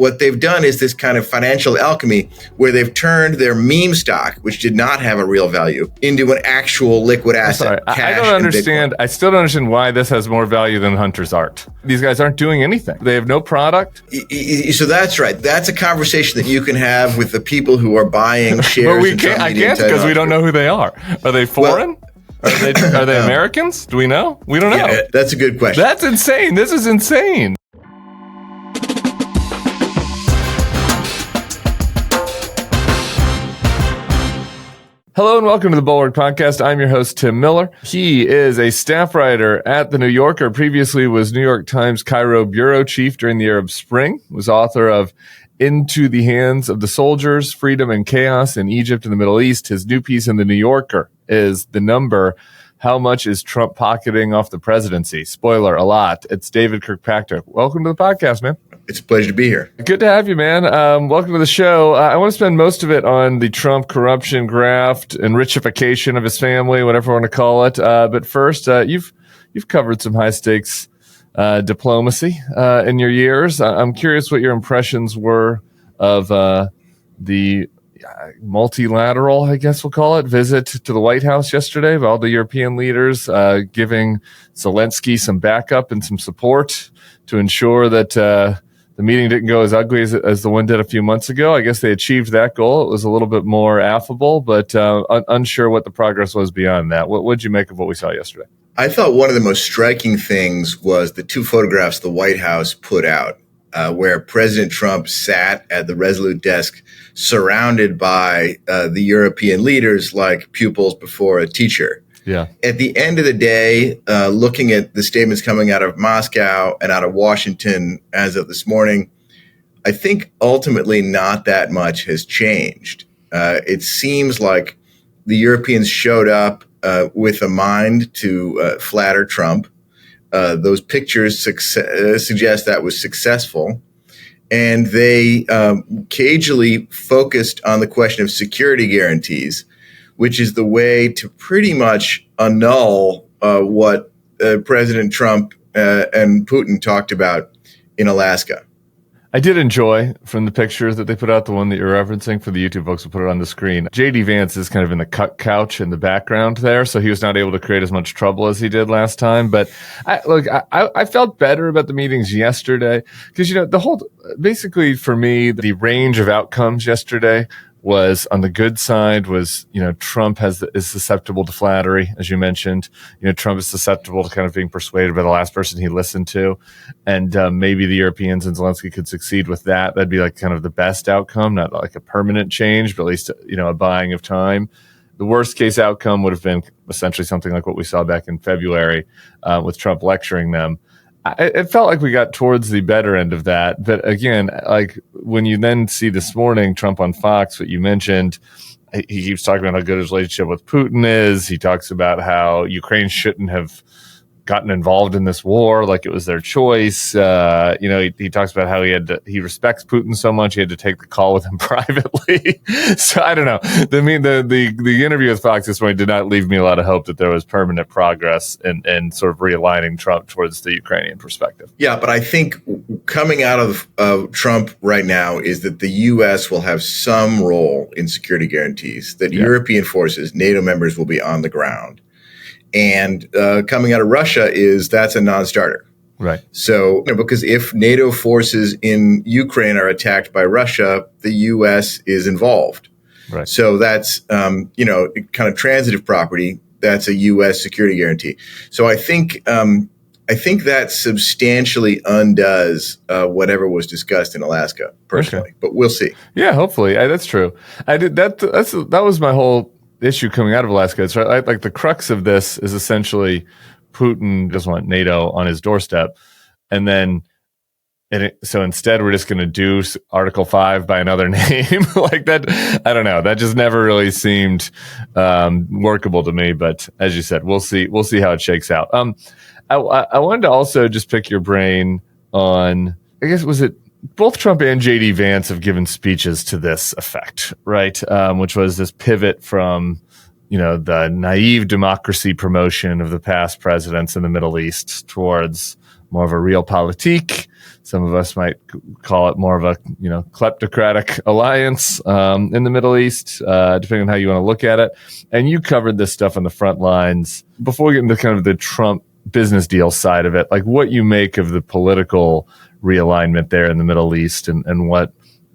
What they've done is this kind of financial alchemy where they've turned their meme stock, which did not have a real value, into an actual liquid asset. I don't understand. I still don't understand why this has more value than Hunter's art. These guys aren't doing anything. They have no product. So that's right. That's a conversation that you can have with the people who are buying shares. But I can't because we don't know who they are. Are they foreign? Are they Americans? Do we know? We don't know. Yeah, that's a good question. That's insane. This is insane. Hello and welcome to the Bulwark Podcast. I'm your host, Tim Miller. He is a staff writer at The New Yorker, previously was New York Times Cairo bureau chief during the Arab Spring, was author of Into the Hands of the Soldiers, Freedom and Chaos in Egypt and the Middle East. His new piece in The New Yorker is The Number, How Much is Trump Pocketing Off the Presidency? Spoiler, a lot. It's David Kirkpatrick. Welcome to the podcast, man. It's a pleasure to be here. Good to have you, man. Welcome to the show. I want to spend most of it on the Trump corruption, graft, enrichification of his family, whatever you want to call it. But first, you've covered some high stakes diplomacy in your years. I'm curious what your impressions were of the multilateral, I guess we'll call it, visit to the White House yesterday of all the European leaders, giving Zelensky some backup and some support to ensure that the meeting didn't go as ugly as the one did a few months ago. I guess they achieved that goal. It was a little bit more affable, but unsure what the progress was beyond that. What did you make of what we saw yesterday? I thought one of the most striking things was the two photographs the White House put out, where President Trump sat at the Resolute desk surrounded by the European leaders like pupils before a teacher. Yeah. At the end of the day, looking at the statements coming out of Moscow and out of Washington as of this morning, I think ultimately not that much has changed. It seems like the Europeans showed up with a mind to flatter Trump. Those pictures suggest that was successful. And they cagily focused on the question of security guarantees, which is the way to pretty much annul what President Trump and Putin talked about in Alaska. I did enjoy from the pictures that they put out, the one that you're referencing for the YouTube folks will put it on the screen. J.D. Vance is kind of in the couch in the background there, so he was not able to create as much trouble as he did last time. But I felt better about the meetings yesterday because, basically for me, the range of outcomes yesterday was on the good side was, Trump is susceptible to flattery, as you mentioned. Trump is susceptible to kind of being persuaded by the last person he listened to. And maybe the Europeans and Zelensky could succeed with that. That'd be like kind of the best outcome, not like a permanent change, but at least, a buying of time. The worst case outcome would have been essentially something like what we saw back in February with Trump lecturing them. It felt like we got towards the better end of that. But again, like when you then see this morning, Trump on Fox, what you mentioned, he keeps talking about how good his relationship with Putin is. He talks about how Ukraine shouldn't have gotten involved in this war, like it was their choice. He talks about how he respects Putin so much he had to take the call with him privately. So I don't know. The interview with Fox this morning did not leave me a lot of hope that there was permanent progress and sort of realigning Trump towards the Ukrainian perspective. Yeah, but I think coming out of Trump right now is that the U.S. will have some role in security guarantees, that European forces, NATO members will be on the ground. And coming out of Russia that's a non-starter. Right. So, because if NATO forces in Ukraine are attacked by Russia, the U.S. is involved. Right. So that's, kind of transitive property. That's a U.S. security guarantee. So I think that substantially undoes whatever was discussed in Alaska, personally. Okay. But we'll see. Yeah, hopefully. That's true. That was my whole issue coming out of Alaska. It's right, like the crux of this is essentially Putin doesn't want NATO on his doorstep. And then, so instead we're just going to do Article 5 by another name like that. I don't know. That just never really seemed workable to me. But as you said, we'll see how it shakes out. I wanted to also just pick your brain on, I guess, was it both Trump and J.D. Vance have given speeches to this effect, right? Which was this pivot from, the naive democracy promotion of the past presidents in the Middle East towards more of a realpolitik. Some of us might call it more of a, kleptocratic alliance in the Middle East, depending on how you want to look at it. And you covered this stuff on the front lines. Before we get into kind of the Trump business deal side of it, like what you make of the political realignment there in the Middle East and what,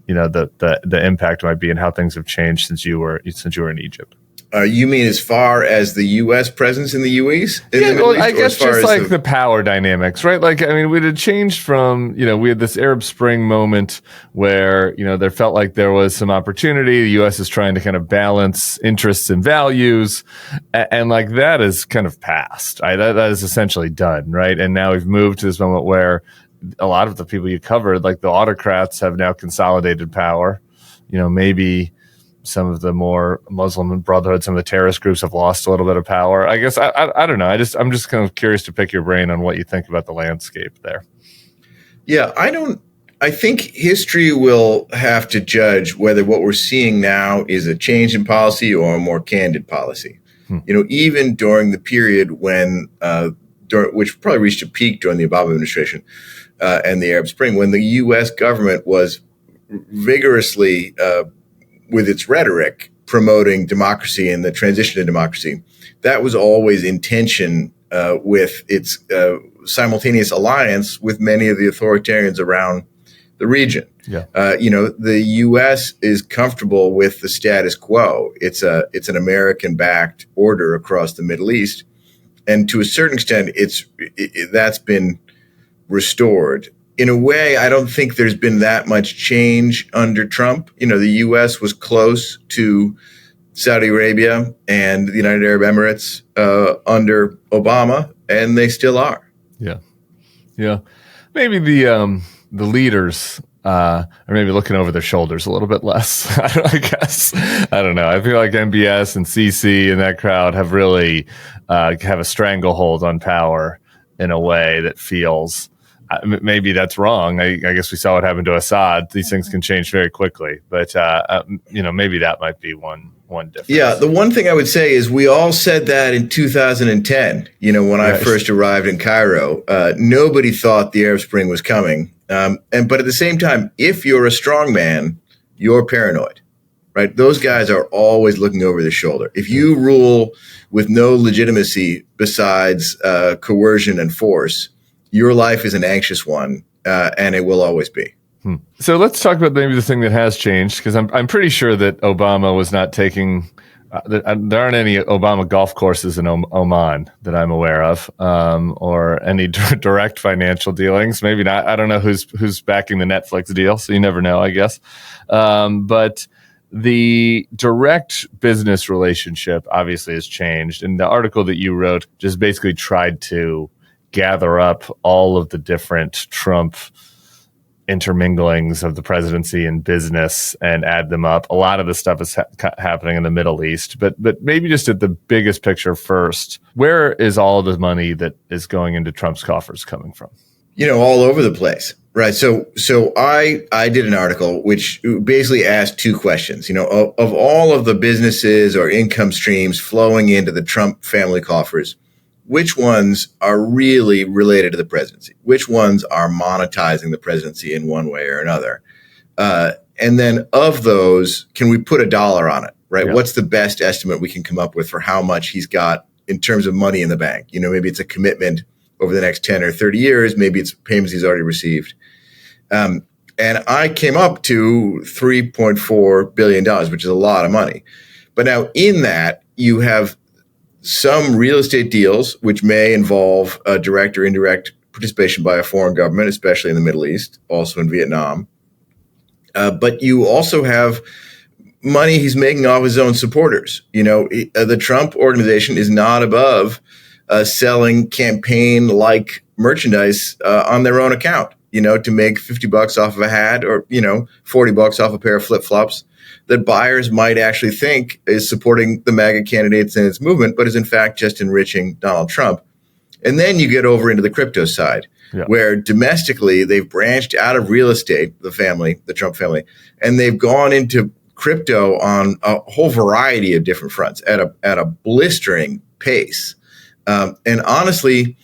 the impact might be and how things have changed since you were in Egypt. You mean as far as the U.S. presence in the UAEs? I guess just like the power dynamics, right? Like, I mean, we had changed from, we had this Arab Spring moment where, there felt like there was some opportunity. The U.S. is trying to kind of balance interests and values. And like that is kind of past. Right? That is essentially done, right? And now we've moved to this moment where a lot of the people you covered, like the autocrats, have now consolidated power. Maybe some of the more Muslim Brotherhood, some of the terrorist groups have lost a little bit of power. I guess I don't know. I'm just kind of curious to pick your brain on what you think about the landscape there. Yeah, I think history will have to judge whether what we're seeing now is a change in policy or a more candid policy. Even during the period when, which probably reached a peak during the Obama administration and the Arab Spring, when the U.S. government was vigorously with its rhetoric promoting democracy and the transition to democracy, that was always in tension with its simultaneous alliance with many of the authoritarians around the region. Yeah. The U.S. is comfortable with the status quo. It's an American-backed order across the Middle East, and to a certain extent, that's been restored. In a way, I don't think there's been that much change under Trump. The U.S. was close to Saudi Arabia and the United Arab Emirates under Obama, and they still are. Yeah. Maybe the leaders are maybe looking over their shoulders a little bit less. I guess. I don't know. I feel like MBS and S.E.C. and that crowd have really have a stranglehold on power in a way that feels. Maybe that's wrong. I guess we saw what happened to Assad. These things can change very quickly, but maybe that might be one difference. Yeah, the one thing I would say is we all said that in 2010. When I first arrived in Cairo, nobody thought the Arab Spring was coming. But at the same time, if you're a strong man, you're paranoid, right? Those guys are always looking over their shoulder. If you rule with no legitimacy besides coercion and force, your life is an anxious one, and it will always be. So let's talk about maybe the thing that has changed, because I'm pretty sure that Obama was not taking there aren't any Obama golf courses in Oman that I'm aware of, or any direct financial dealings. Maybe not. I don't know who's backing the Netflix deal, so you never know, I guess. But the direct business relationship obviously has changed, and the article that you wrote just basically tried to gather up all of the different Trump interminglings of the presidency and business and add them up. A lot of the stuff is happening in the Middle East, but maybe just at the biggest picture first, where is all of the money that is going into Trump's coffers coming from? All over the place. Right. So I did an article which basically asked two questions, of all of the businesses or income streams flowing into the Trump family coffers, which ones are really related to the presidency? Which ones are monetizing the presidency in one way or another? And then of those, can we put a dollar on it, right? Yeah. What's the best estimate we can come up with for how much he's got in terms of money in the bank? Maybe it's a commitment over the next 10 or 30 years. Maybe it's payments he's already received. And I came up to $3.4 billion, which is a lot of money. But now in that, you have some real estate deals, which may involve a direct or indirect participation by a foreign government, especially in the Middle East, also in Vietnam. But you also have money he's making off his own supporters. The Trump organization is not above selling campaign-like merchandise on their own account, to make $50 off of a hat or, $40 off a pair of flip-flops that buyers might actually think is supporting the MAGA candidates and its movement, but is in fact just enriching Donald Trump. And then you get over into the crypto side, where domestically they've branched out of real estate, the Trump family, and they've gone into crypto on a whole variety of different fronts at a blistering pace. And honestly,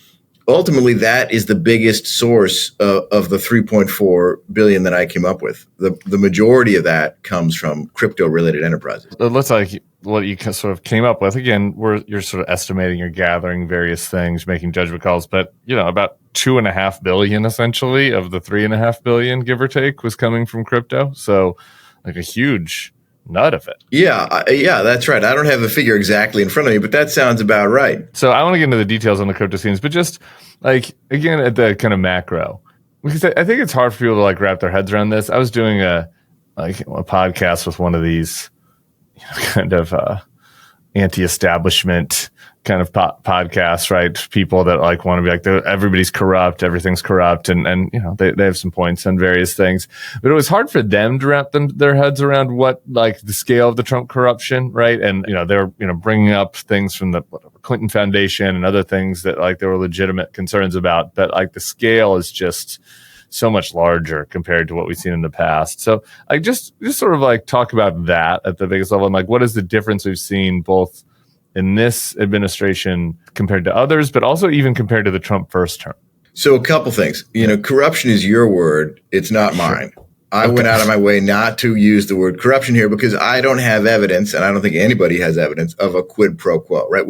ultimately, that is the biggest source of the 3.4 billion that I came up with. The majority of that comes from crypto-related enterprises. It looks like what you sort of came up with. Again, you're sort of estimating, you're gathering various things, making judgment calls, but about 2.5 billion essentially of the 3.5 billion, give or take, was coming from crypto. So, like a huge nut of it. Yeah, that's right. I don't have the figure exactly in front of me, but that sounds about right. So I want to get into the details on the crypto scenes, but just like, again, at the kind of macro, because I think it's hard for people to like wrap their heads around this. I was doing a podcast with one of these kind of anti-establishment kind of podcasts, right? People that like want to be like, everybody's corrupt, everything's corrupt, and they have some points on various things, but it was hard for them to wrap their heads around what like the scale of the Trump corruption, right? And they're bringing up things from the Clinton Foundation and other things that like there were legitimate concerns about, but like the scale is just so much larger compared to what we've seen in the past. So I just sort of like talk about that at the biggest level, and like what is the difference we've seen both in this administration compared to others, but also even compared to the Trump first term. So a couple things. Corruption is your word. It's not mine. I went out of my way not to use the word corruption here because I don't have evidence, and I don't think anybody has evidence of a quid pro quo, right?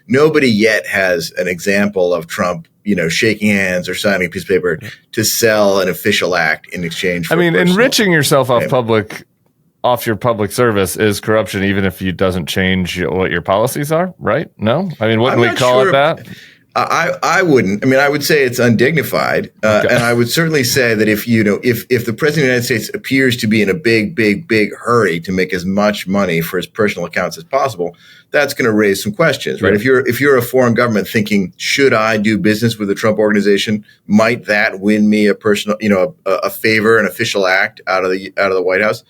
Nobody yet has an example of Trump, shaking hands or signing a piece of paper to sell an official act in exchange for enriching yourself off your public service is corruption, even if it doesn't change what your policies are, right? No? Wouldn't we call it that? I wouldn't. I would say it's undignified. And I would certainly say that if the president of the United States appears to be in a big hurry to make as much money for his personal accounts as possible, that's going to raise some questions, right? If you're a foreign government thinking, should I do business with the Trump organization? Might that win me a personal, a favor, an official act out of the White House?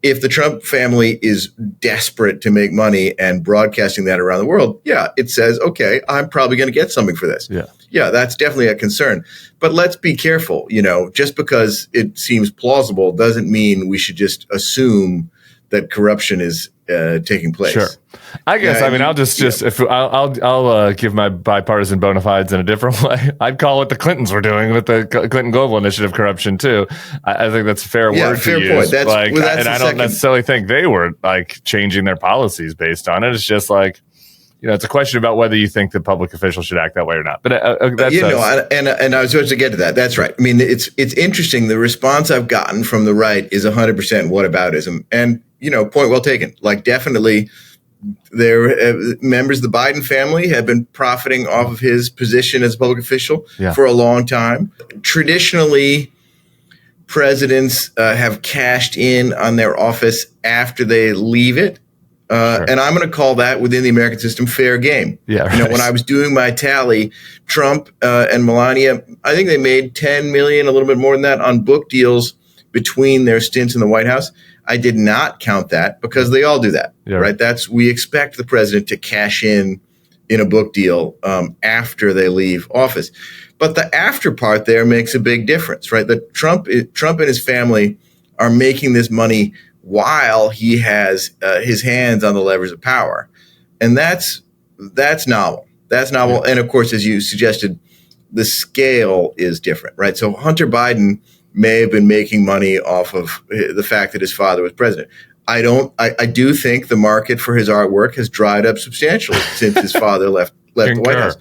If the Trump family is desperate to make money and broadcasting that around the world, it says, okay, I'm probably going to get something for this. Yeah, that's definitely a concern. But let's be careful. Just because it seems plausible doesn't mean we should just assume that corruption is taking place. Sure. I guess, I'll give my bipartisan bona fides in a different way. I'd call what the Clintons were doing with the Clinton Global Initiative corruption too. I think that's a fair word fair to point. use. I don't necessarily think they were like changing their policies based on it. It's just like, it's a question about whether you think the public officials should act that way or not. But and I was supposed to get to that. That's right. It's interesting. The response I've gotten from the right is 100% whataboutism. And, point well taken. Like definitely members of the Biden family have been profiting off of his position as a public official for a long time. Traditionally, presidents have cashed in on their office after they leave it. And I'm going to call that within the American system fair game. Yeah, right. When I was doing my tally, Trump and Melania, I think they made $10 million, a little bit more than that, on book deals between their stints in the White House. I did not count that because they all do that, right? We expect the president to cash in a book deal after they leave office. But the after part there makes a big difference, right? That Trump and his family are making this money while he has his hands on the levers of power. And that's novel. That's novel. And of course, as you suggested, the scale is different, right? So Hunter Biden may have been making money off of the fact that his father was president. I do think the market for his artwork has dried up substantially since his father left the White House.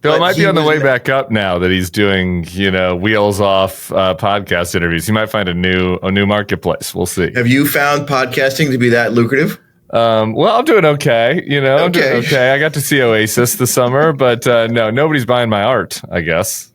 Bill, it might be on the way back up now that he's doing, wheels off podcast interviews. He might find a new marketplace. We'll see. Have you found podcasting to be that lucrative? Well, I'm doing okay. I'm doing okay. I got to see Oasis this summer, but no, nobody's buying my art, I guess.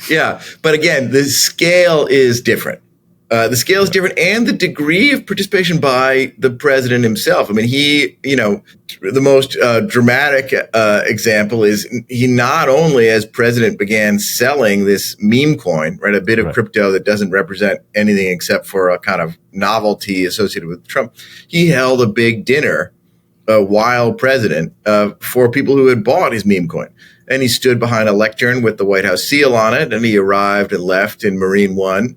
Yeah. But again, the scale is different. The scale is different, and the degree of participation by the president himself. He, the most dramatic example is he not only, as president, began selling this meme coin, right, a bit of crypto that doesn't represent anything except for a kind of novelty associated with Trump. He held a big dinner while president for people who had bought his meme coin. And he stood behind a lectern with the White House seal on it, and he arrived and left in Marine One.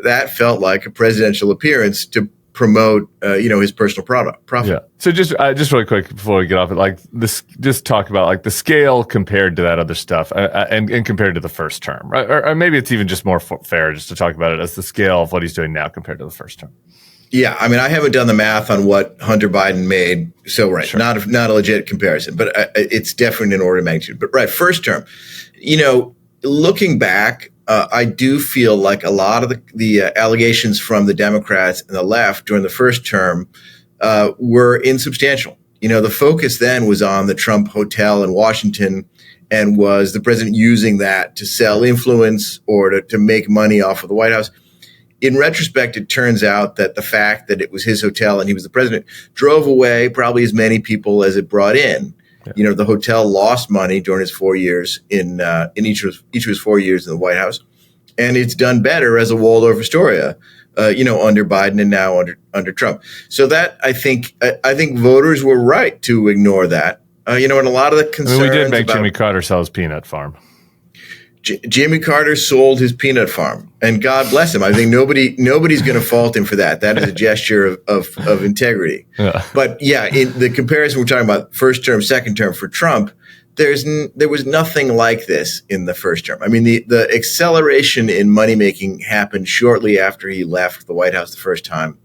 That felt like a presidential appearance to promote, his personal profit. Yeah. So just really quick before we get off it, like this, just talk about like the scale compared to that other stuff, and compared to the first term, right? Or maybe it's even just more fair just to talk about it as the scale of what he's doing now compared to the first term. Yeah, I mean, I haven't done the math on what Hunter Biden made, so right, sure. not a legit comparison, but it's definitely an order of magnitude. But right, first term, looking back, I do feel like a lot of the allegations from the Democrats and the left during the first term were insubstantial. The focus then was on the Trump Hotel in Washington, and was the president using that to sell influence or to make money off of the White House. In retrospect, it turns out that the fact that it was his hotel and he was the president drove away probably as many people as it brought in. Yeah. The hotel lost money during his 4 years in each of his 4 years in the White House, and it's done better as a Waldorf Astoria, under Biden and now under Trump. So that I think voters were right to ignore that. And a lot of the concerns. We did make Jimmy Carter sell his peanut farm. Jimmy Carter sold his peanut farm, and God bless him. I think nobody's going to fault him for that. That is a gesture of integrity. Yeah. But yeah, in the comparison we're talking about first term, second term for Trump, there was nothing like this in the first term. I mean, the acceleration in money making happened shortly after he left the White House the first time,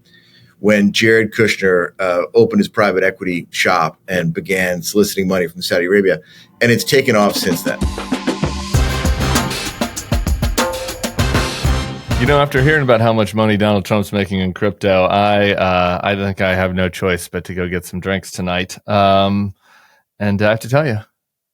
when Jared Kushner opened his private equity shop and began soliciting money from Saudi Arabia, and it's taken off since then. After hearing about how much money Donald Trump's making in crypto, I think I have no choice but to go get some drinks tonight. And I have to tell you,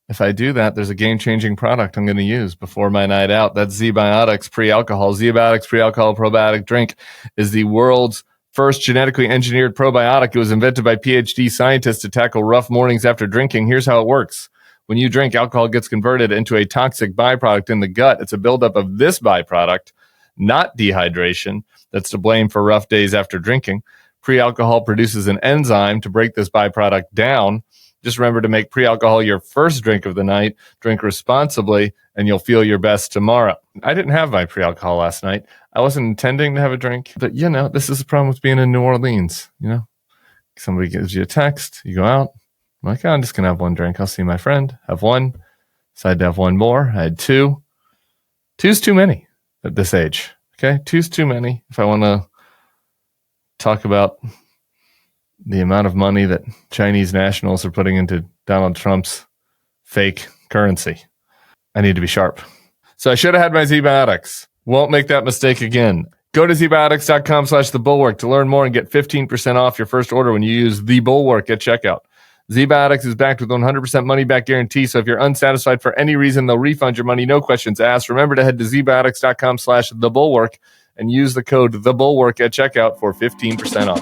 if I do that, there's a game-changing product I'm going to use before my night out. That's Z-Biotics Pre-Alcohol. Z-Biotics Pre-Alcohol Probiotic Drink is the world's first genetically engineered probiotic. It was invented by PhD scientists to tackle rough mornings after drinking. Here's how it works. When you drink, alcohol gets converted into a toxic byproduct in the gut. It's a buildup of this byproduct, not dehydration, that's to blame for rough days after drinking. Pre-alcohol produces an enzyme to break this byproduct down. Just remember to make pre-alcohol your first drink of the night. Drink responsibly, and you'll feel your best tomorrow. I didn't have my pre-alcohol last night. I wasn't intending to have a drink, but this is the problem with being in New Orleans. Somebody gives you a text, you go out. I'm like, I'm just going to have one drink. I'll see my friend, have one. Decided to have one more. I had two. Two's too many at this age. Okay, two's too many. If I want to talk about the amount of money that Chinese nationals are putting into Donald Trump's fake currency, I need to be sharp. So I should have had my Z-Biotics. Won't make that mistake again. Go to zbiotics.com/thebulwark to learn more and get 15% off your first order when you use The Bulwark at checkout. Z-Biotics is backed with 100% money-back guarantee, so if you're unsatisfied for any reason, they'll refund your money, no questions asked. Remember to head to zbiotics.com/thebulwark and use the code THEBULWARK at checkout for 15% off.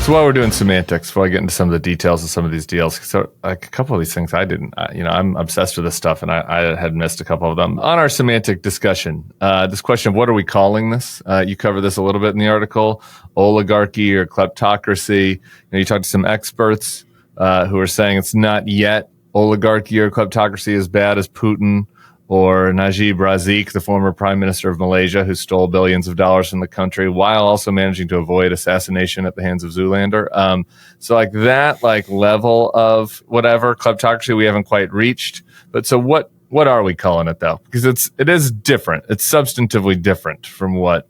So while we're doing semantics, before I get into some of the details of some of these deals, so like a couple of these things I didn't, I'm obsessed with this stuff, and I had missed a couple of them. On our semantic discussion, this question of what are we calling this? You cover this a little bit in the article, oligarchy or kleptocracy. You talked to some experts who are saying it's not yet oligarchy or kleptocracy as bad as Putin or Najib Razak, the former prime minister of Malaysia, who stole billions of dollars from the country while also managing to avoid assassination at the hands of Zoolander. So like that level of whatever kleptocracy we haven't quite reached. But so what are we calling it though? Because it is different. It's substantively different from what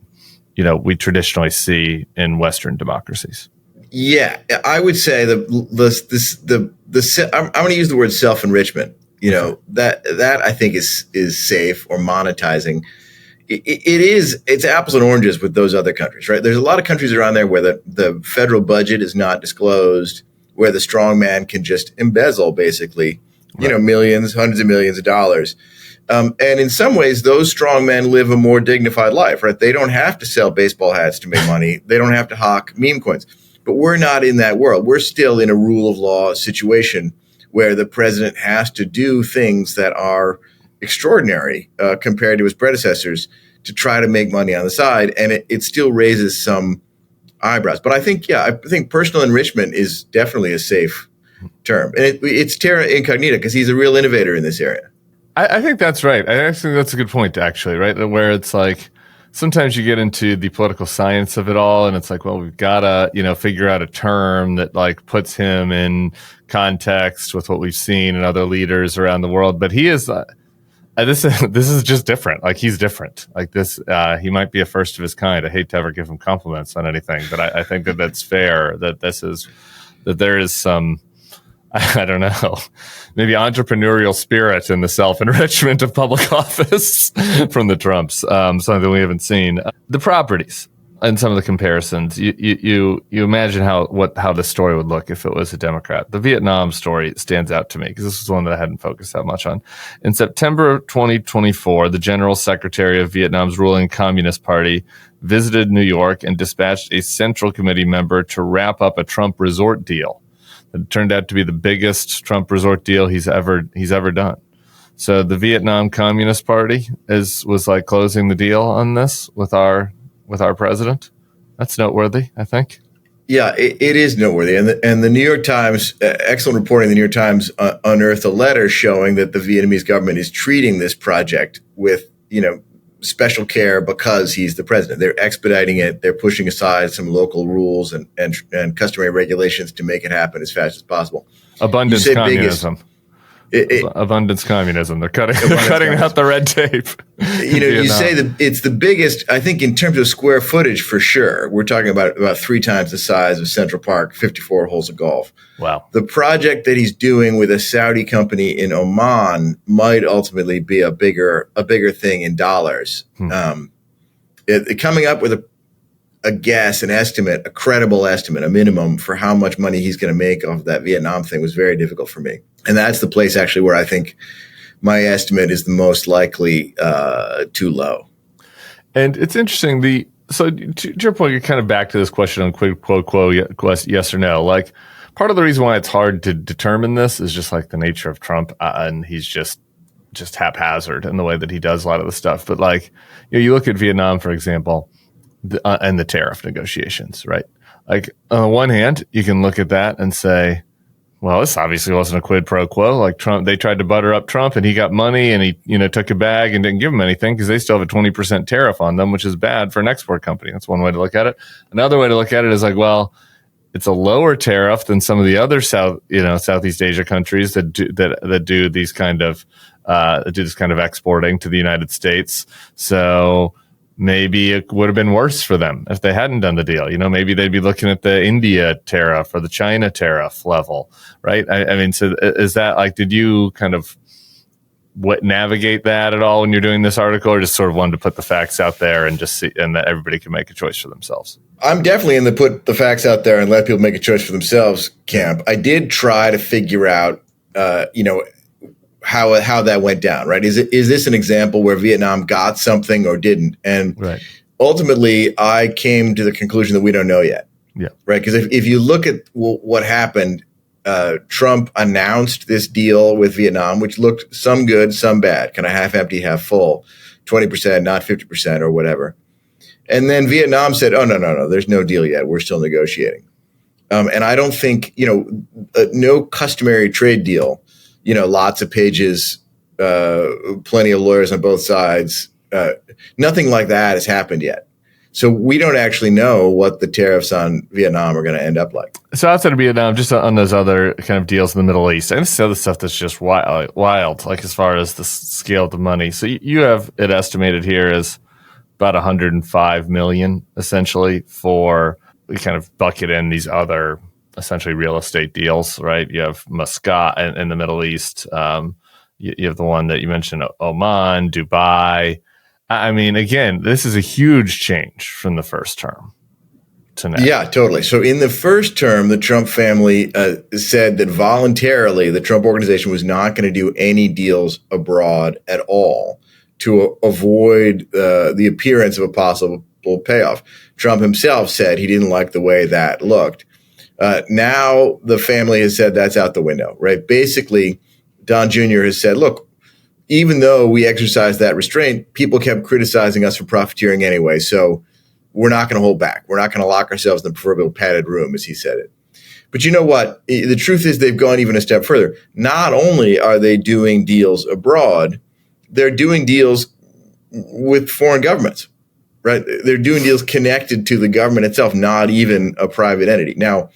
we traditionally see in Western democracies. Yeah, I would say I'm going to use the word self-enrichment. That I think is safe, or monetizing. It's apples and oranges with those other countries, right? There's a lot of countries around there where the federal budget is not disclosed, where the strong man can just embezzle basically, right, millions, hundreds of millions of dollars. And in some ways, those strong men live a more dignified life, right? They don't have to sell baseball hats to make money. They don't have to hawk meme coins. But we're not in that world. We're still in a rule of law situation where the president has to do things that are extraordinary compared to his predecessors to try to make money on the side. And it still raises some eyebrows. But I think personal enrichment is definitely a safe term. And it's terra incognita because he's a real innovator in this area. I think that's right. I actually think that's a good point, actually, right? Where it's like sometimes you get into the political science of it all, and it's like, well, we've got to, figure out a term that like puts him in context with what we've seen in other leaders around the world. But he is, this is just different. Like, he's different. Like this, he might be a first of his kind. I hate to ever give him compliments on anything, but I think that that's fair. That there is some, I don't know, maybe entrepreneurial spirit in the self-enrichment of public office from the Trumps, something we haven't seen. The properties and some of the comparisons, you imagine how the story would look if it was a Democrat. The Vietnam story stands out to me because this was one that I hadn't focused that much on. In September 2024, the General Secretary of Vietnam's ruling Communist Party visited New York and dispatched a Central Committee member to wrap up a Trump resort deal. It turned out to be the biggest Trump resort deal he's ever done. So the Vietnam Communist Party was like closing the deal on this with our president. That's noteworthy, I think. Yeah, it is noteworthy. And the New York Times, excellent reporting. The New York Times unearthed a letter showing that the Vietnamese government is treating this project with, special care because he's the president. They're expediting it. They're pushing aside some local rules and customary regulations to make it happen as fast as possible. Abundance communism. Abundance communism. They're cutting out the red tape. You say that it's the biggest, I think, in terms of square footage for sure. We're talking about 3 times the size of Central Park, 54 holes of golf. Wow. The project that he's doing with a Saudi company in Oman might ultimately be a bigger thing in dollars. Coming up with a guess, an estimate, a credible estimate, a minimum for how much money he's going to make off that Vietnam thing was very difficult for me. And that's the place actually where I think my estimate is the most likely too low. And it's interesting. So to your point, you're kind of back to this question on quid pro quo, yes or no. Like, part of the reason why it's hard to determine this is just like the nature of Trump, and he's just haphazard in the way that he does a lot of the stuff. But like, you look at Vietnam, for example, and the tariff negotiations, right? Like, on the one hand, you can look at that and say, well, this obviously wasn't a quid pro quo. Like, Trump, they tried to butter up Trump, and he got money, and he took a bag and didn't give him anything because they still have a 20% tariff on them, which is bad for an export company. That's one way to look at it. Another way to look at it is like, well, it's a lower tariff than some of the other Southeast Asia countries that do these kind of this kind of exporting to the United States. So maybe it would have been worse for them if they hadn't done the deal. Maybe they'd be looking at the India tariff or the China tariff level, right? I mean, so is that like, did you kind of navigate that at all when you're doing this article, or just sort of wanted to put the facts out there and just see, and that everybody can make a choice for themselves? I'm definitely in the put the facts out there and let people make a choice for themselves camp. I did try to figure out, how that went down, right? Is this an example where Vietnam got something or didn't? And right. Ultimately, I came to the conclusion that we don't know yet. Yeah. Right. Because if you look at what happened, Trump announced this deal with Vietnam, which looked some good, some bad, kind of half empty, half full, 20%, not 50% or whatever. And then Vietnam said, oh, no, there's no deal yet. We're still negotiating. And I don't think, no customary trade deal, lots of pages, plenty of lawyers on both sides. Nothing like that has happened yet. So we don't actually know what the tariffs on Vietnam are going to end up like. So outside of Vietnam, just on those other kind of deals in the Middle East, and this other stuff that's just wild, like as far as the scale of the money. So you have it estimated here as about 105 million, essentially, for we kind of bucket in these other essentially real estate deals, right? You have Muscat in the Middle East. You have the one that you mentioned, Oman, Dubai. I mean, again, this is a huge change from the first term to now. Yeah, totally. So in the first term, the Trump family said that voluntarily the Trump organization was not going to do any deals abroad at all to avoid the appearance of a possible payoff. Trump himself said he didn't like the way that looked. Now the family has said that's out the window, right? Basically, Don Jr. has said, look, even though we exercised that restraint, people kept criticizing us for profiteering anyway. So we're not going to hold back. We're not going to lock ourselves in the proverbial padded room, as he said it. But you know what? The truth is they've gone even a step further. Not only are they doing deals abroad, they're doing deals with foreign governments, right? They're doing deals connected to the government itself, not even a private entity. Now,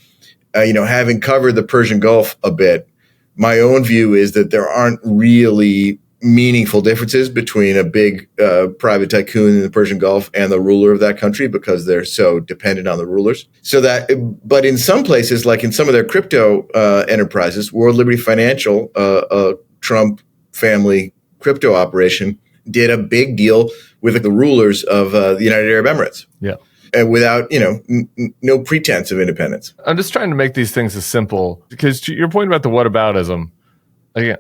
having covered the Persian Gulf a bit, my own view is that there aren't really meaningful differences between a big private tycoon in the Persian Gulf and the ruler of that country because they're so dependent on the rulers. But in some places, like in some of their crypto enterprises, World Liberty Financial, a Trump family crypto operation, did a big deal with the rulers of the United Arab Emirates. Yeah. And without, no pretense of independence. I'm just trying to make these things as simple because to your point about the whataboutism, again,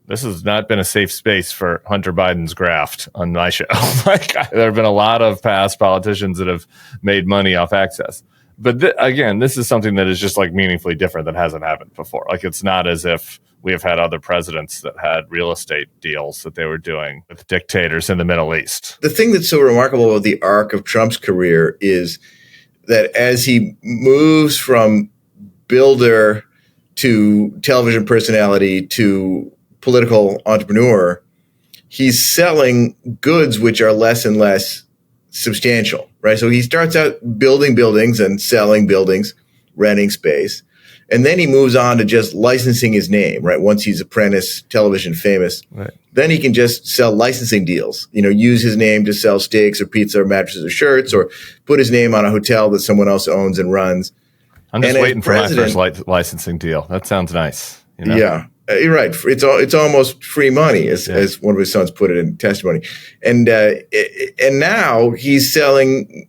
this has not been a safe space for Hunter Biden's graft on my show. There have been a lot of past politicians that have made money off access. But again, this is something that is just meaningfully different that hasn't happened before. It's not as if we have had other presidents that had real estate deals that they were doing with dictators in the Middle East. The thing that's so remarkable about the arc of Trump's career is that as he moves from builder to television personality to political entrepreneur, he's selling goods which are less and less substantial, right? So he starts out building buildings and selling buildings, renting space. And then he moves on to just licensing his name, right? Once he's apprentice television famous, right. Then he can just sell licensing deals, use his name to sell steaks or pizza or mattresses or shirts, or put his name on a hotel that someone else owns and runs. I'm just waiting for my first licensing deal. That sounds nice. Yeah, you're right. It's almost free money, as one of his sons put it in testimony. And now he's selling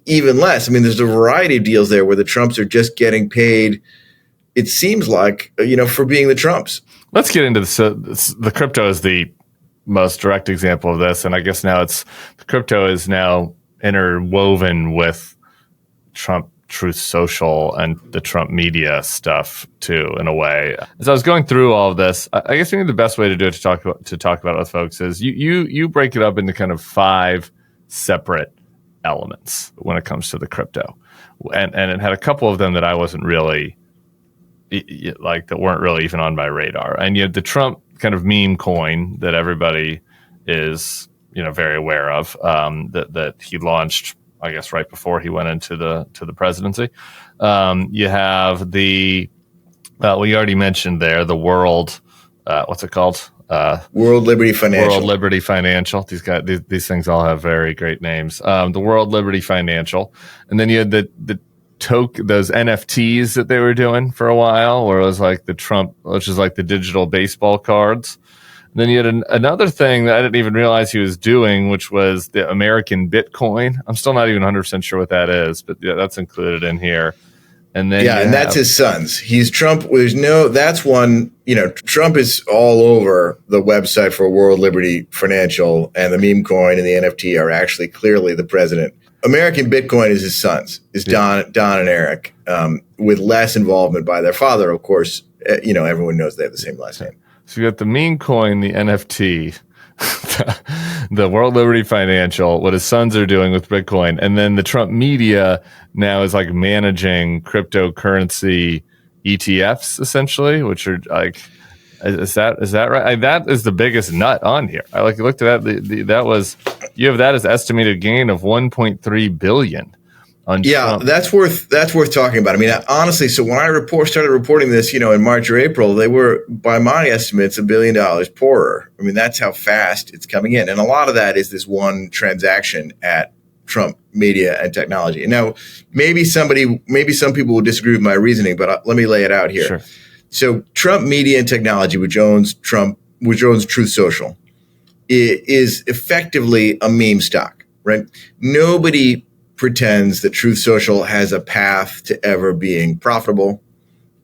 even less. I mean, there's a variety of deals there where the Trumps are just getting paid, it seems like, for being the Trumps. Let's get into this. The crypto is the most direct example of this. And I guess now the crypto is now interwoven with Trump Truth Social and the Trump media stuff too, in a way. As I was going through all of this, I guess maybe the best way to do it to talk about it with folks is you break it up into kind of 5 separate elements when it comes to the crypto, and it had a couple of them that I wasn't really that weren't really even on my radar. And you had the Trump kind of meme coin that everybody is very aware of, that he launched, I guess, right before he went into the presidency. You have the we already mentioned there, the world, what's it called? World Liberty Financial. World Liberty Financial. These things all have very great names. The World Liberty Financial, and then you had the those NFTs that they were doing for a while, where it was like the Trump, which is like the digital baseball cards. And then you had another thing that I didn't even realize he was doing, which was the American Bitcoin. I'm still not even 100% sure what that is, but yeah, that's included in here. And then that's his son's. He's Trump. That's one, Trump is all over the website for World Liberty Financial, and the meme coin and the NFT are actually clearly the president. American Bitcoin is his son's, Don and Eric, with less involvement by their father, of course. Everyone knows they have the same last name. So you got the meme coin, the NFT, the World Liberty Financial, what his sons are doing with Bitcoin, and then the Trump media now is managing cryptocurrency ETFs, essentially, which are is that right? That is the biggest nut on here. I looked at that. You have that as estimated gain of 1.3 billion. Trump. That's worth talking about. I mean, honestly, so when I started reporting this, in March or April, they were, by my estimates, $1 billion poorer. I mean, that's how fast it's coming in, and a lot of that is this one transaction at Trump Media and Technology. And now, maybe some people will disagree with my reasoning, but let me lay it out here. Sure. So, Trump Media and Technology, which owns Truth Social, is effectively a meme stock, right? Nobody pretends that Truth Social has a path to ever being profitable.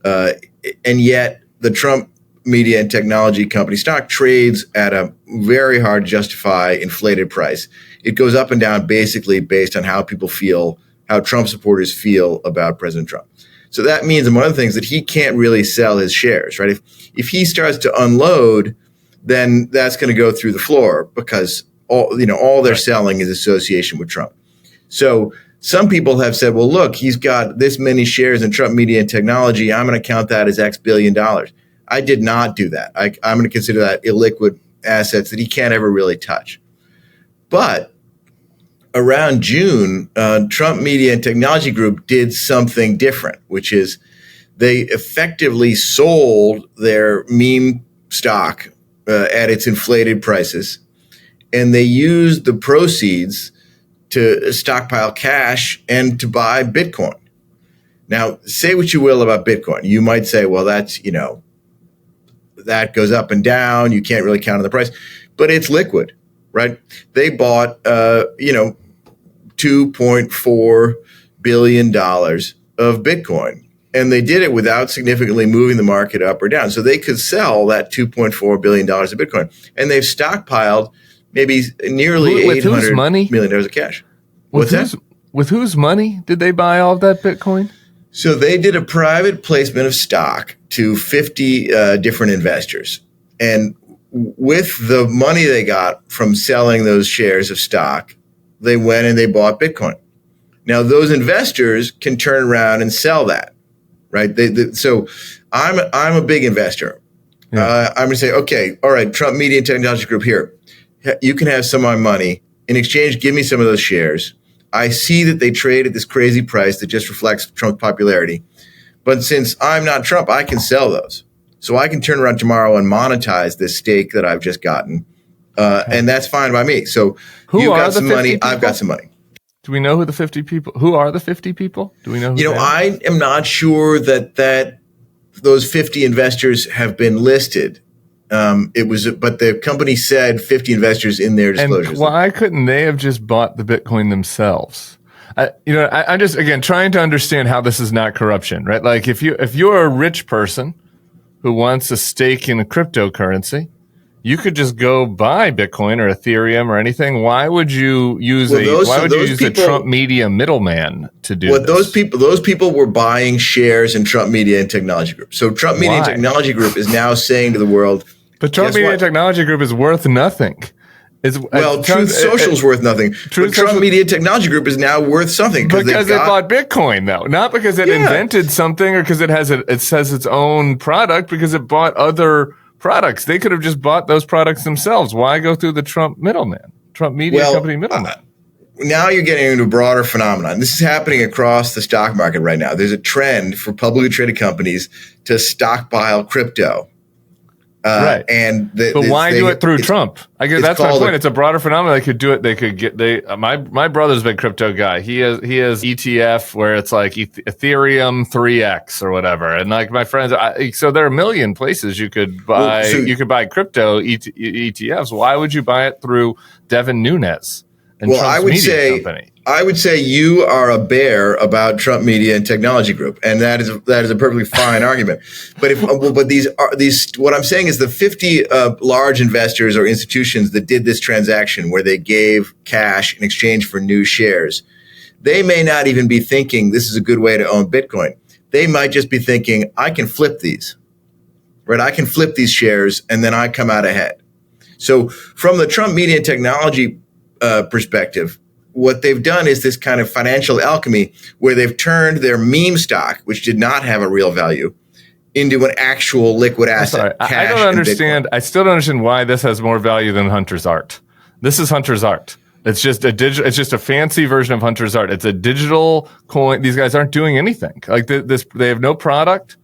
And yet the Trump Media and Technology company stock trades at a very hard to justify inflated price. It goes up and down basically based on how Trump supporters feel about President Trump. So that means, among other things, that he can't really sell his shares, right? If he starts to unload, then that's going to go through the floor because all they're selling is association with Trump. So some people have said, well, look, he's got this many shares in Trump Media and Technology. I'm going to count that as X billion dollars. I did not do that. I'm going to consider that illiquid assets that he can't ever really touch. But around June, Trump Media and Technology Group did something different, which is they effectively sold their meme stock at its inflated prices, and they used the proceeds to stockpile cash and to buy Bitcoin. Now, say what you will about Bitcoin. You might say, well, that's, that goes up and down. You can't really count on the price, but it's liquid, right? They bought, $2.4 billion of Bitcoin, and they did it without significantly moving the market up or down. So they could sell that $2.4 billion of Bitcoin, and they've stockpiled maybe nearly $800 million of cash. What's that? With whose money did they buy all of that Bitcoin? So they did a private placement of stock to 50 different investors. And with the money they got from selling those shares of stock, they went and they bought Bitcoin. Now, those investors can turn around and sell that, right? So I'm a big investor. Yeah. I'm going to say, okay, all right, Trump Media and Technology Group here. You can have some of my money. In exchange, give me some of those shares. I see that they trade at this crazy price that just reflects Trump's popularity. But since I'm not Trump, I can sell those. So I can turn around tomorrow and monetize this stake that I've just gotten. And that's fine by me. So you've got some money, I've got some money. Do we know who the 50 people, who are the 50 people? Do we know who I am not sure that those 50 investors have been listed. But the company said 50 investors in their disclosures. And why couldn't they have just bought the Bitcoin themselves? I'm just, again, trying to understand how this is not corruption, right? Like if you're a rich person who wants a stake in a cryptocurrency, you could just go buy Bitcoin or Ethereum or anything. Why would you use a Trump Media middleman to do this? Those people were buying shares in Trump Media and Technology Group. So Trump Media and Technology Group is now saying to the world, but Trump Media and Technology Group is worth nothing. Truth Social's worth nothing. But Trump Media and Technology Group is now worth something because it bought Bitcoin, though, not because it invented something or because it says its own product. Because it bought other products. They could have just bought those products themselves. Why go through the Trump middleman, Trump Media Company middleman? Now you're getting into a broader phenomenon. This is happening across the stock market right now. There's a trend for publicly traded companies to stockpile crypto. Right. But why do it through Trump? I guess that's my point. It's a broader phenomenon. They could do it. My brother's a big crypto guy. He has ETF where it's like Ethereum 3X or whatever. And like my friends, so there are a million places you could buy. You could buy crypto ETFs. Why would you buy it through Devin Nunes and Trump's media company? I would say you are a bear about Trump Media and Technology Group, and that is a perfectly fine argument. But these what I'm saying is the 50 large investors or institutions that did this transaction where they gave cash in exchange for new shares, they may not even be thinking this is a good way to own Bitcoin. They might just be thinking, I can flip these, right? I can flip these shares and then I come out ahead. So from the Trump Media and Technology perspective, what they've done is this kind of financial alchemy where they've turned their meme stock, which did not have a real value, into an actual liquid asset. I don't understand. I still don't understand why this has more value than Hunter's art. This is Hunter's art. It's just it's just a fancy version of Hunter's art. It's a digital coin. These guys aren't doing anything. Like they have no product,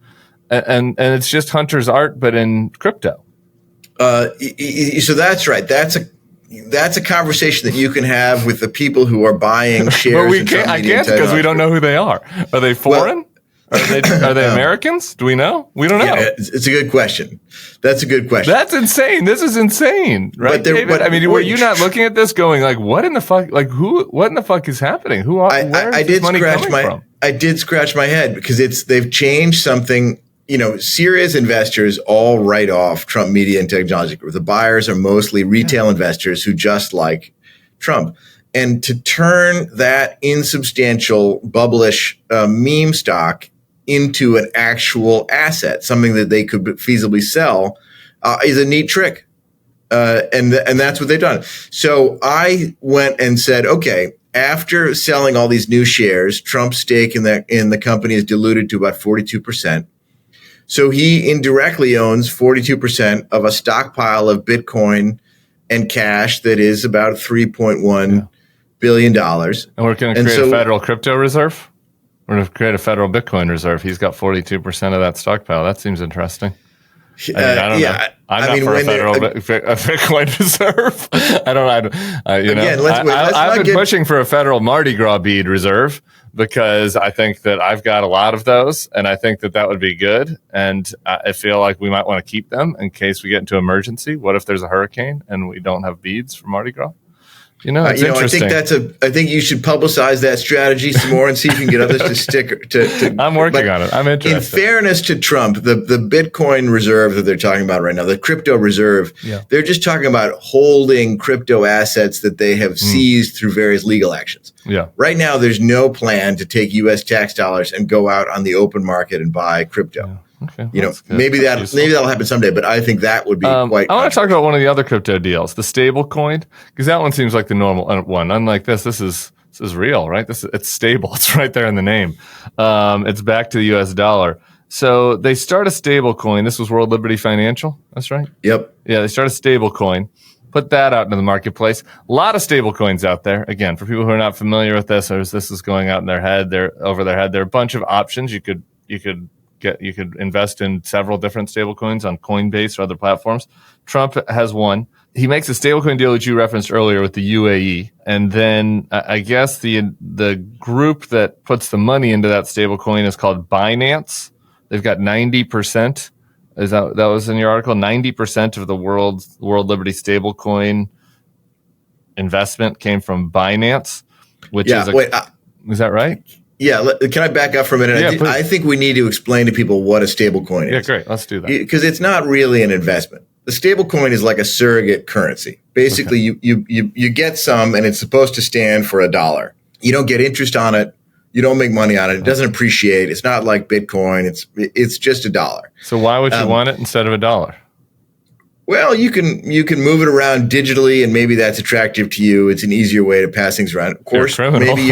and it's just Hunter's art, but in crypto. So that's right. That's a conversation that you can have with the people who are buying shares. But I can't because we don't know who they are. Are they foreign? Are they Americans? Do we know? We don't know. Yeah, it's a good question. That's a good question. That's insane. This is insane, right, David? I mean, were you not looking at this going like, what in the fuck? Like, what in the fuck is happening? Where is this money coming from? I did scratch my head because they've changed something. Serious investors all write off Trump Media and Technology Group. The buyers are mostly retail investors who just like Trump. And to turn that insubstantial, bubblish meme stock into an actual asset, something that they could feasibly sell, is a neat trick. And that's what they've done. So I went and said, okay, after selling all these new shares, Trump's stake in the company is diluted to about 42%. So he indirectly owns 42% of a stockpile of Bitcoin and cash that is about $3.1 billion. And we're going to create a federal crypto reserve? We're going to create a federal Bitcoin reserve. He's got 42% of that stockpile. That seems interesting. I don't know. I'm not for a federal Bitcoin reserve. I've been pushing for a federal Mardi Gras bead reserve because I think that I've got a lot of those, and I think that would be good. And I feel like we might want to keep them in case we get into emergency. What if there's a hurricane and we don't have beads for Mardi Gras? It's interesting. I think you should publicize that strategy some more and see if you can get others to stick to. I'm working on it. I'm interested. In fairness to Trump, the Bitcoin reserve that they're talking about right now, the crypto reserve, they're just talking about holding crypto assets that they have seized through various legal actions. Yeah. Right now, there's no plan to take U.S. tax dollars and go out on the open market and buy crypto. Yeah. Okay, maybe that'll happen someday, but I think that would be quite. I want to talk about one of the other crypto deals, the stable coin, because that one seems like the normal one. Unlike this is real, right? It's stable. It's right there in the name. It's back to the U.S. dollar. So they start a stable coin. This was World Liberty Financial. That's right. Yep. Yeah, they start a stable coin. Put that out into the marketplace. A lot of stable coins out there. Again, for people who are not familiar with this, or as this is going out in their head, there are a bunch of options. You could invest in several different stablecoins on Coinbase or other platforms. Trump has one. He makes a stablecoin deal that you referenced earlier with the UAE, and then I guess the group that puts the money into that stablecoin is called Binance. They've got 90%. That was in your article? 90% of the World Liberty stablecoin investment came from Binance, which is is that right? Yeah, can I back up for a minute? Yeah, I think we need to explain to people what a stable coin is. Yeah, great. Let's do that. Because it's not really an investment. The stable coin is like a surrogate currency. Basically, you get some, and it's supposed to stand for $1. You don't get interest on it. You don't make money on it. It doesn't appreciate. It's not like Bitcoin. It's just $1. So why would you want it instead of $1? Well, you can move it around digitally, and maybe that's attractive to you. It's an easier way to pass things around. Of course, maybe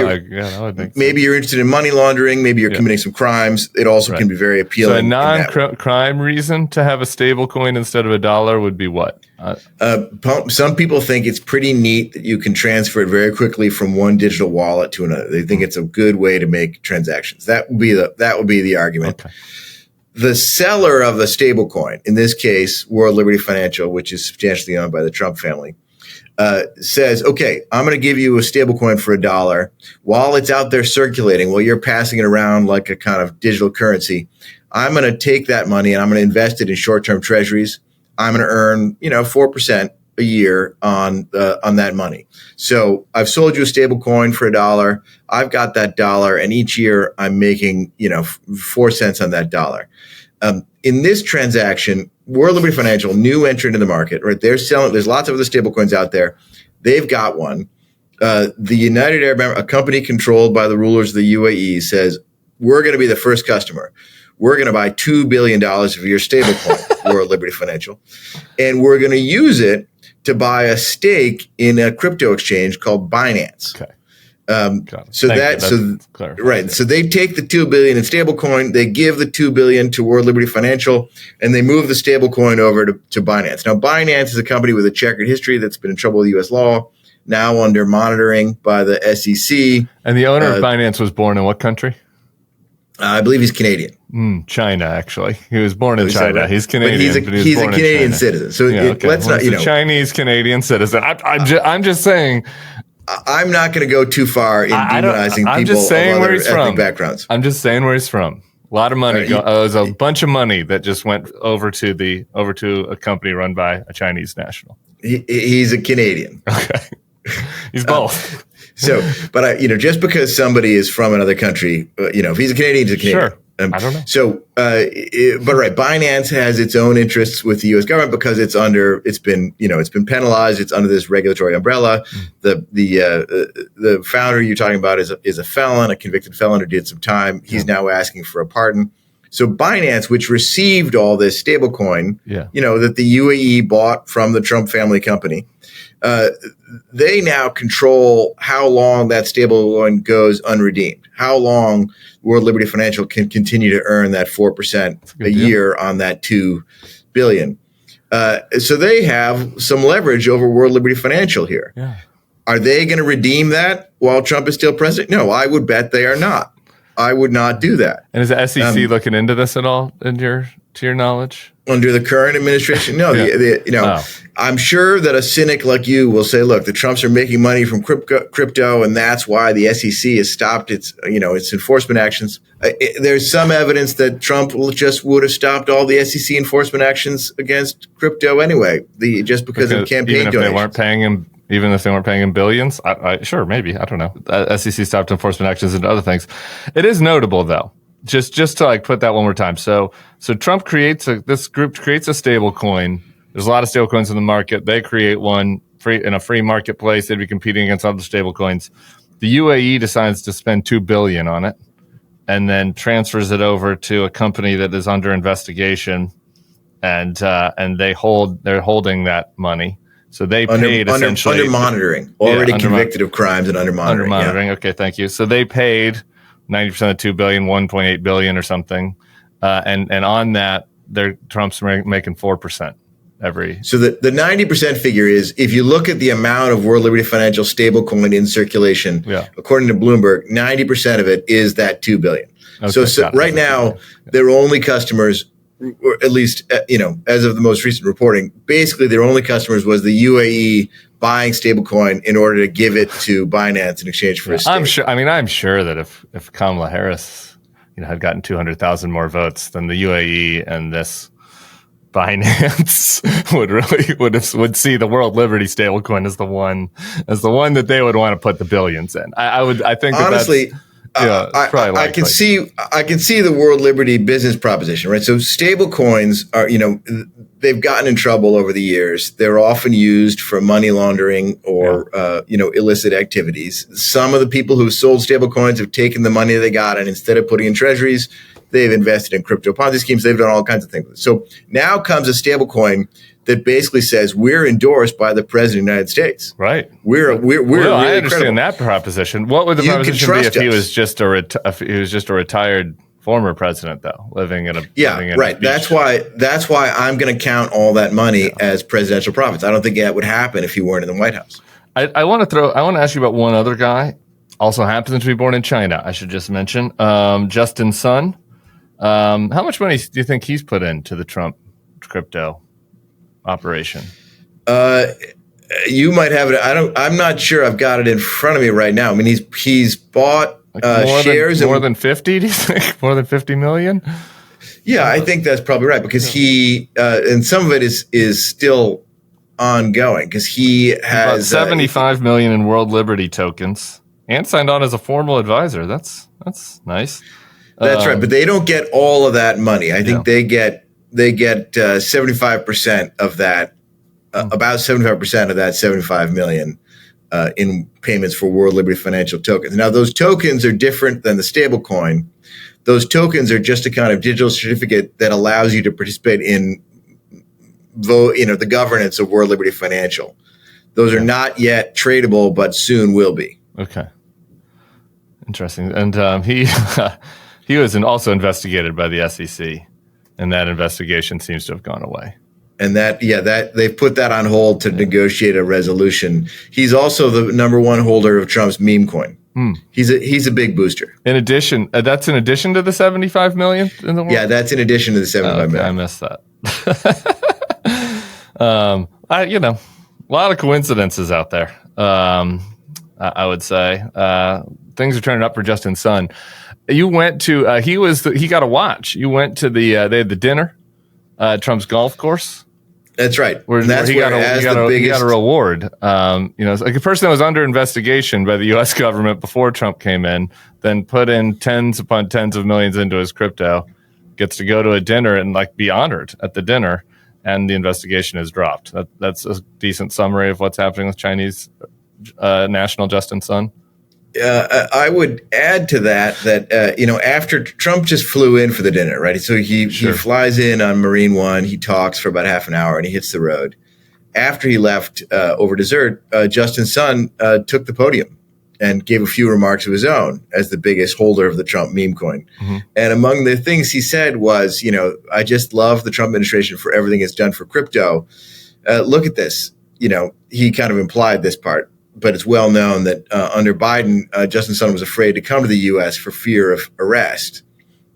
you're interested in money laundering. Maybe you're committing some crimes. It also can be very appealing. So a non-crime reason to have a stable coin instead of $1 would be what? Some people think it's pretty neat that you can transfer it very quickly from one digital wallet to another. They think it's a good way to make transactions. That would be the argument. Okay. The seller of the stablecoin, in this case, World Liberty Financial, which is substantially owned by the Trump family, says, okay, I'm going to give you a stablecoin for $1 while it's out there circulating, while you're passing it around like a kind of digital currency. I'm going to take that money and I'm going to invest it in short-term treasuries. I'm going to earn, 4% a year on that money. So I've sold you a stable coin for $1. I've got that $1, and each year I'm making 4 cents on that $1. In this transaction, World Liberty Financial, new entrant in the market, right? They're selling. There's lots of other stable coins out there. They've got one. The United Arab Emirates, a company controlled by the rulers of the UAE, says we're going to be the first customer. We're going to buy $2 billion of your stable coin, World Liberty Financial, and we're going to use it to buy a stake in a crypto exchange called Binance. Okay. So they take the $2 billion in stablecoin, they give the $2 billion to World Liberty Financial, and they move the stablecoin over to Binance. Now, Binance is a company with a checkered history that's been in trouble with U.S. law, now under monitoring by the S.E.C. And the owner of Binance was born in what country? I believe he's Canadian. China, actually. He was born in China. Right? He's Canadian. But he's a Canadian citizen. So let's not, a Chinese Canadian citizen. I'm just saying. I'm not going to go too far in demonizing people of other ethnic backgrounds. I'm just saying where he's from. A lot of money. There's a bunch of money that just went over to a company run by a Chinese national. He's a Canadian. Okay. He's both. But just because somebody is from another country, if he's a Canadian, he's a Canadian. Sure. I don't know. So, Binance has its own interests with the U.S. government because it's been penalized. It's under this regulatory umbrella. The founder you're talking about is a felon, a convicted felon who did some time. He's now asking for a pardon. So Binance, which received all this stablecoin, that the UAE bought from the Trump family company, they now control how long that stablecoin goes unredeemed, how long World Liberty Financial can continue to earn that 4% a year on that $2 billion. So they have some leverage over World Liberty Financial here. Yeah. Are they going to redeem that while Trump is still president? No, I would bet they are not. I would not do that. And is the SEC looking into this at all, to your knowledge? Under the current administration? No. Yeah. I'm sure that a cynic like you will say, look, the Trumps are making money from crypto, and that's why the SEC has stopped its enforcement actions. There's some evidence that Trump would have stopped all the SEC enforcement actions against crypto anyway, just because of campaign even if donations. They weren't paying him. Even if they weren't paying him billions, sure, maybe, I don't know. SEC stopped enforcement actions and other things. It is notable, though, just to like put that one more time. So Trump this group creates a stable coin. There's a lot of stable coins in the market. They create one in a free marketplace. They'd be competing against other stable coins. The UAE decides to spend $2 billion on it, and then transfers it over to a company that is under investigation, and they're holding that money. So they paid essentially under monitoring, already convicted of crimes and under monitoring. Under monitoring. Yeah. Okay, thank you. So they paid 90% of $2 billion, $1.8 billion or something, and on that, Trump's making 4% every. So the 90% figure is, if you look at the amount of World Liberty Financial stablecoin in circulation, according to Bloomberg, 90% of it is that $2 billion. Okay, so right now, their only customers, or at least, as of the most recent reporting, basically their only customers was the UAE buying stablecoin in order to give it to Binance in exchange for a stake. I'm sure that if Kamala Harris, had gotten 200,000 more votes, then the UAE and this Binance would see the World Liberty stablecoin as the one that they would want to put the billions in. I think honestly. I can see the World Liberty business proposition, right? So stable coins are, they've gotten in trouble over the years. They're often used for money laundering or, illicit activities. Some of the people who sold stable coins have taken the money they got, and instead of putting in treasuries, they've invested in crypto Ponzi schemes. They've done all kinds of things. So now comes a stable coin that basically says we're endorsed by the President of the United States. Right. We're really I understand credible. that proposition. What would the proposition be if he was just a retired former president, though, living in right. That's why I'm going to count all that money as presidential profits. I don't think that would happen if he weren't in the White House. I want to ask you about one other guy. Also happens to be born in China. I should just mention Justin Sun. How much money do you think he's put into the Trump crypto operation? You might have it. I'm not sure. I've got it in front of me right now. I mean, he's bought shares more than 50. Do you think more than 50 million? Yeah, I think that's probably right, because he and some of it is still ongoing, because he has 75 million in World Liberty tokens and signed on as a formal advisor. That's nice. That's right, but they don't get all of that money. I think they get 75% of that, about 75% of that 75 million in payments for World Liberty Financial tokens. Now, those tokens are different than the stable coin. Those tokens are just a kind of digital certificate that allows you to participate in the governance of World Liberty Financial. Those are not yet tradable, but soon will be. Okay. Interesting. And he was also investigated by the SEC. And that investigation seems to have gone away. And that they've put that on hold to negotiate a resolution. He's also the number one holder of Trump's meme coin. He's a big booster. In addition, that's in addition to the 75 million in the world? Yeah, that's in addition to the 75 million. I missed that. A lot of coincidences out there. I would say things are turning up for Justin Sun. You went to he got a watch. You went to they had the dinner, Trump's golf course. That's right. Where he got a reward. Like a person that was under investigation by the U.S. government before Trump came in, then put in tens upon tens of millions into his crypto, gets to go to a dinner and be honored at the dinner, and the investigation is dropped. That's a decent summary of what's happening with Chinese national Justin Sun. I would add to that after Trump just flew in for the dinner, right? So he flies in on Marine One, he talks for about half an hour, and he hits the road. After he left over dessert, Justin Sun took the podium and gave a few remarks of his own as the biggest holder of the Trump meme coin. Mm-hmm. And among the things he said was, I just love the Trump administration for everything it's done for crypto. Look at this. He kind of implied this part. but it's well known that under Biden, Justin Sun was afraid to come to the U.S. for fear of arrest.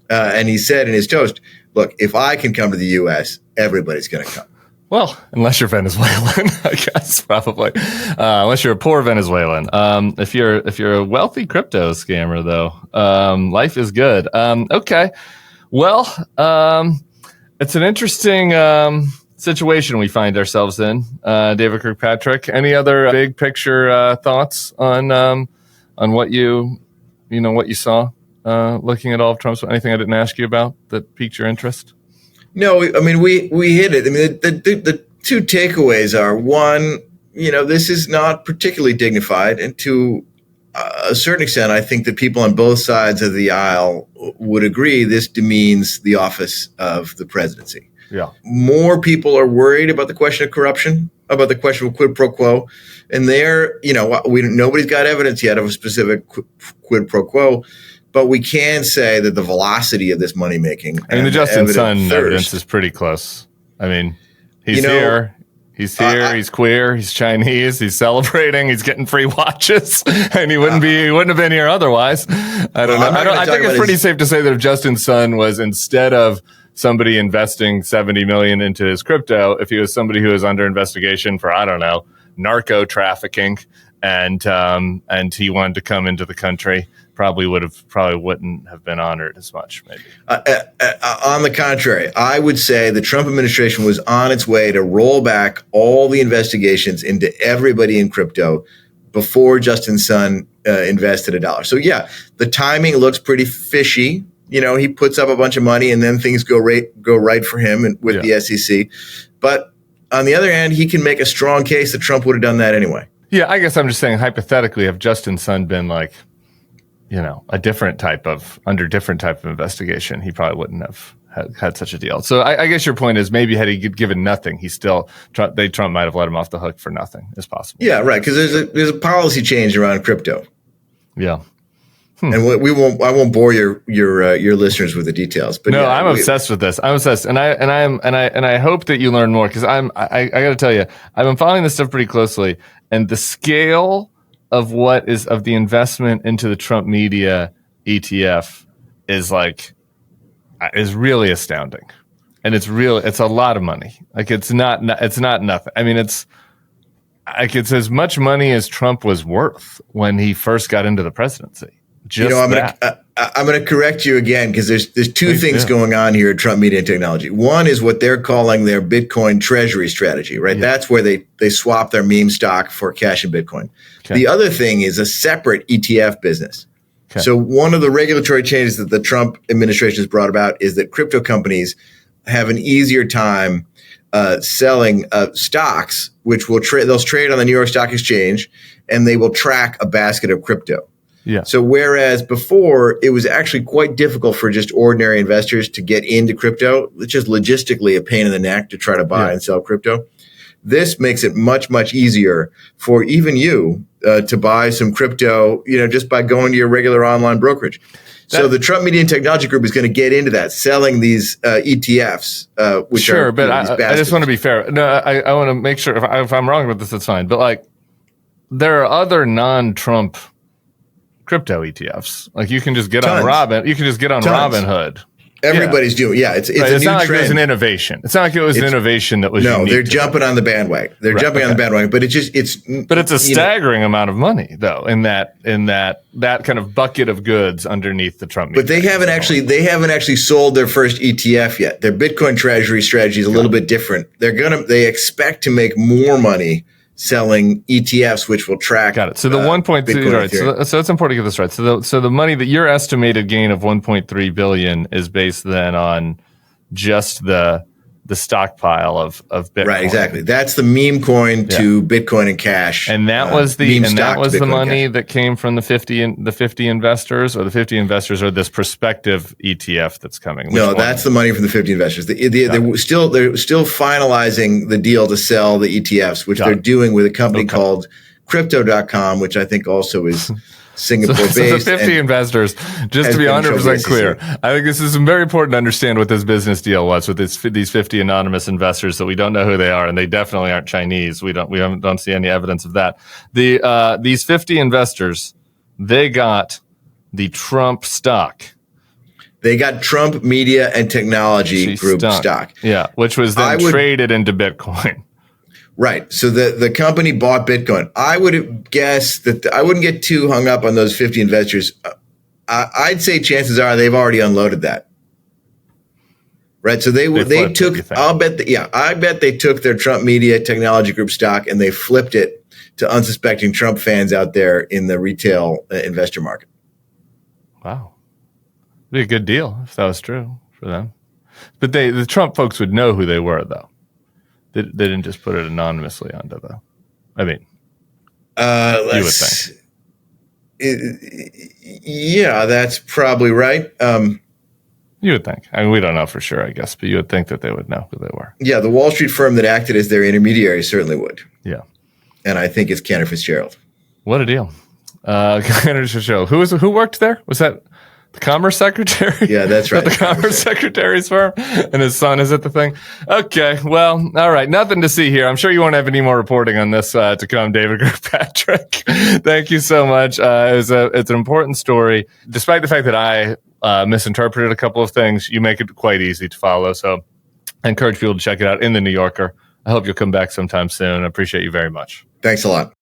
And he said in his toast, look, if I can come to the U.S., everybody's going to come. Well, unless you're Venezuelan, I guess, probably. Unless you're a poor Venezuelan. If you're a wealthy crypto scammer, though, life is good. Okay. Well, it's an interesting situation we find ourselves in, David Kirkpatrick. Any other big picture thoughts on what you saw looking at all of Trump's? Anything I didn't ask you about that piqued your interest? No, I mean we hit it. I mean the two takeaways are, one, this is not particularly dignified, and to a certain extent, I think that people on both sides of the aisle would agree this demeans the office of the presidency. Yeah. More people are worried about the question of corruption, about the question of quid pro quo. And nobody's got evidence yet of a specific quid pro quo, but we can say that the velocity of this money making. I mean, the Justin Sun evidence is pretty close. I mean, he's here. He's here. He's queer. He's Chinese. He's celebrating. He's getting free watches, and he wouldn't have been here otherwise. I don't know. I think it's pretty safe to say that if Justin Sun was, instead of somebody investing $70 million into his crypto, if he was somebody who was under investigation for, I don't know, narco trafficking, and he wanted to come into the country, probably wouldn't have been honored as much, maybe. On the contrary, I would say the Trump administration was on its way to roll back all the investigations into everybody in crypto before Justin Sun invested $1. So yeah, the timing looks pretty fishy. He puts up a bunch of money and then things go right for him with the S.E.C. But on the other hand, he can make a strong case that Trump would have done that anyway. Yeah, I guess I'm just saying, hypothetically, if Justin Sun been like, a different type of investigation, he probably wouldn't have had such a deal. So I guess your point is, maybe had he given nothing, Trump might have let him off the hook for nothing. Is possible. Yeah, right. Because there's a policy change around crypto. Yeah. And I won't bore your listeners with the details. But no, I'm obsessed with this. I'm obsessed, and I hope that you learn more, because I got to tell you, I've been following this stuff pretty closely, and the scale of the investment into the Trump media ETF is really astounding, and it's a lot of money. Like it's not nothing. I mean, it's as much money as Trump was worth when he first got into the presidency. I'm going to correct you again, because there's two things going on here at Trump Media and Technology. One is what they're calling their Bitcoin treasury strategy, right? Yeah. That's where they swap their meme stock for cash in Bitcoin. Okay. The other thing is a separate ETF business. Okay. So one of the regulatory changes that the Trump administration has brought about is that crypto companies have an easier time selling stocks, which they'll trade on the New York Stock Exchange, and they will track a basket of crypto. Yeah. So whereas before it was actually quite difficult for just ordinary investors to get into crypto, it's just logistically a pain in the neck to try to buy and sell crypto. This makes it much, much easier for even you to buy some crypto, just by going to your regular online brokerage. So the Trump Media and Technology Group is going to get into that, selling these ETFs, which sure, are but I just want to be fair. No, I want to make sure if I'm wrong about this, that's fine. But there are other non-Trump crypto ETFs. You can just get on Robin. You can just get on Robinhood. Everybody's doing. Yeah, it's right. a new not like trend. It was an innovation. It's not like it was an innovation that was. No, they're jumping on the bandwagon. They're jumping on the bandwagon, but it's a staggering amount of money, though, in that kind of bucket of goods underneath the Trump. But they haven't actually sold their first ETF yet. Their Bitcoin treasury strategy is a little bit different. They expect to make more money selling ETFs, which will track. Got it. So the 1.3, right? So it's important to get this right. So the money that your estimated gain of 1.3 billion is based then on just the stockpile of Bitcoin. Right, exactly. That's the meme coin to Bitcoin and cash. And that was the money that came from the 50 investors, or the 50 investors, or this prospective ETF that's coming. No, that's the money from the 50 investors. They're still finalizing the deal to sell the ETFs, which they're doing with a company called Crypto.com, which I think also is Singapore-based. So the 50 investors, just to be 100% clear, I think this is very important to understand what this business deal was with these 50 anonymous investors that we don't know who they are, and they definitely aren't Chinese. We don't see any evidence of that. These 50 investors, they got the Trump stock. They got Trump Media and Technology Group stock. Yeah, which was then traded into Bitcoin. Right. So the company bought Bitcoin. I would guess that I wouldn't get too hung up on those 50 investors. I'd say chances are they've already unloaded that. Right. So they took, I bet they took their Trump Media Technology Group stock and they flipped it to unsuspecting Trump fans out there in the retail investor market. Wow. It'd be a good deal if that was true for them. But the Trump folks would know who they were, though. They didn't just put it anonymously onto the. I mean, you would think. Yeah, that's probably right. You would think. I mean, we don't know for sure, I guess, but you would think that they would know who they were. Yeah, the Wall Street firm that acted as their intermediary certainly would. Yeah, and I think it's Cantor Fitzgerald. What a deal! Cantor Fitzgerald. Who worked there? Was that the Commerce Secretary? Yeah, that's right. The Commerce Secretary's firm, and his son is at the thing. Okay, well, all right. Nothing to see here. I'm sure you won't have any more reporting on this to come, David Kirkpatrick. Thank you so much. It's an important story, despite the fact that I misinterpreted a couple of things. You make it quite easy to follow, so I encourage people to check it out in the New Yorker. I hope you'll come back sometime soon. I appreciate you very much. Thanks a lot.